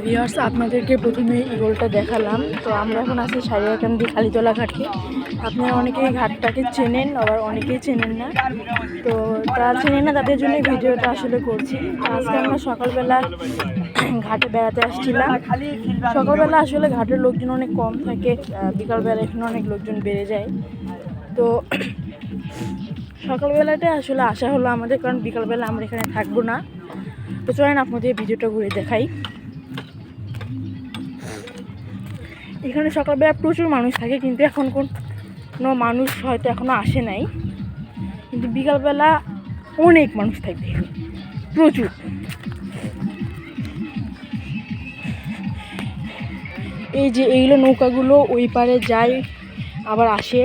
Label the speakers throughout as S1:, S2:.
S1: Viewers, আপনাদেরকে প্রথমে ইগলটা দেখালাম। তো আমরা এখন আছি সারিয়াকান্দি খালিতলা ঘাটে। আপনারা অনেকেই ঘাটটাকে চেনেন, আবার অনেকেই চেনেন না। তো তারা চেনেন না, তাদের জন্য ভিডিওটা আসলে করছি। আজকে আমরা সকালবেলা ঘাটে বেড়াতে আসছিলাম। সকালবেলা আসলে ঘাটের লোকজন অনেক কম থাকে, বিকালবেলা এখানে অনেক লোকজন বেড়ে যায়। তো সকালবেলাটা আসলে আসা হলো আমাদের, কারণ বিকালবেলা আমরা এখানে থাকবো না। তো চলেন আপনাদের ভিডিওটা ঘুরে দেখাই। এখানে সকালবেলা প্রচুর মানুষ থাকে, কিন্তু এখন কোনো মানুষ হয়তো এখনও আসে নাই, কিন্তু বিকালবেলা অনেক মানুষ থাকবে, প্রচুর। এই যে এইগুলো নৌকাগুলো ওই পারে যায় আবার আসে।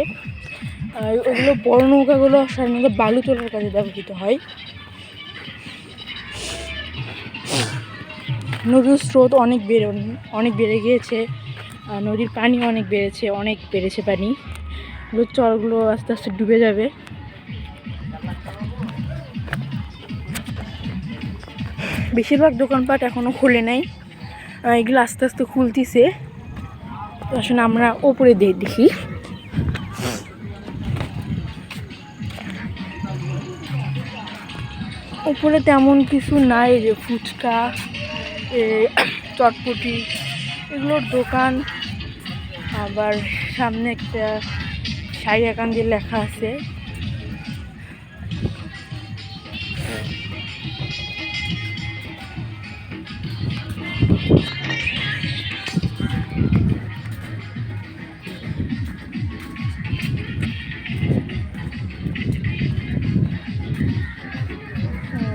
S1: ওগুলো বড় নৌকাগুলো সাধারণত বালু তোলার কাজে ব্যবহৃত হয়। নদীর স্রোত অনেক বেড়ে গিয়েছে, নদীর পানি অনেক বেড়েছে পানি। চরগুলো আস্তে আস্তে ডুবে যাবে। বেশিরভাগ দোকানপাট এখনও খুলে নাই, এগুলো আস্তে আস্তে খুলতেছে। তো আসলে আমরা ওপরে দেখি। উপরে তেমন কিছু নাই, যে ফুচকা, চটপটি এগুলোর দোকান। আবার সামনে একটা সারিয়াকান্দি লেখা আছে।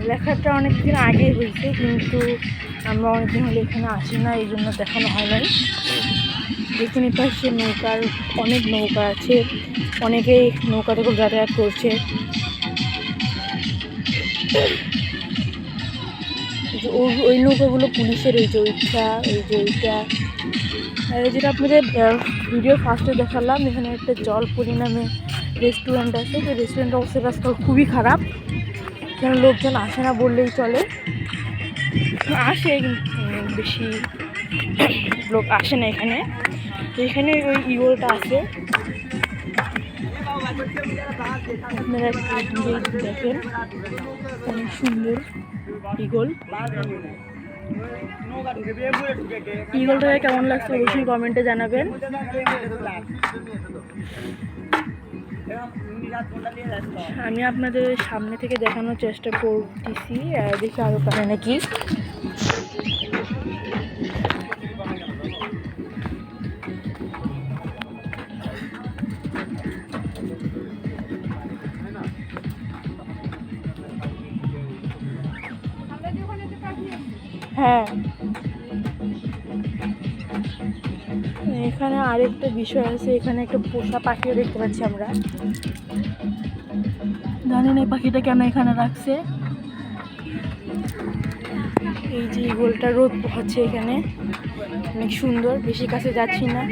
S1: লেখাটা অনেকদিন আগে হয়েছে, কিন্তু আমরা অনেকদিন হলে এখানে আসি না, এই জন্য দেখানো হয় নাই। দেখুন পাশে অনেক নৌকা আছে, অনেকেই নৌকাতে করে যাতায়াত করছে। ওই নৌকাগুলো পুলিশের, এই যে ওইটা, যেটা আপনাদের ভিডিও ফার্স্টে দেখালাম। এখানে একটা জলপুরি নামে রেস্টুরেন্ট আছে। তো রেস্টুরেন্ট অবশ্যই রাস্তা খুবই খারাপ, এখানে লোকজন আসে না বললেই চলে। আসে কিন্তু বেশি লোক আসে না এখানে। এখানে ওই ইগলটা আছে, আপনারা দেখেন, অনেক সুন্দর ইগলটাকে কেমন লাগছে অবশ্যই কমেন্টে জানাবেন। আমি আপনাদের সামনে থেকে দেখানোর চেষ্টা করতেছি, দেখি আরো পারে নাকি। হ্যাঁ, এখানে আরেকটা বিষয় আছে, এখানে একটা পোষা পাখিও দেখতে পাচ্ছি আমরা। জানেন এই পাখিটা কেন এখানে রাখছে? এই যে ইগলটা রোদ হচ্ছে এখানে, অনেক সুন্দর। বেশি কাছে যাচ্ছি না।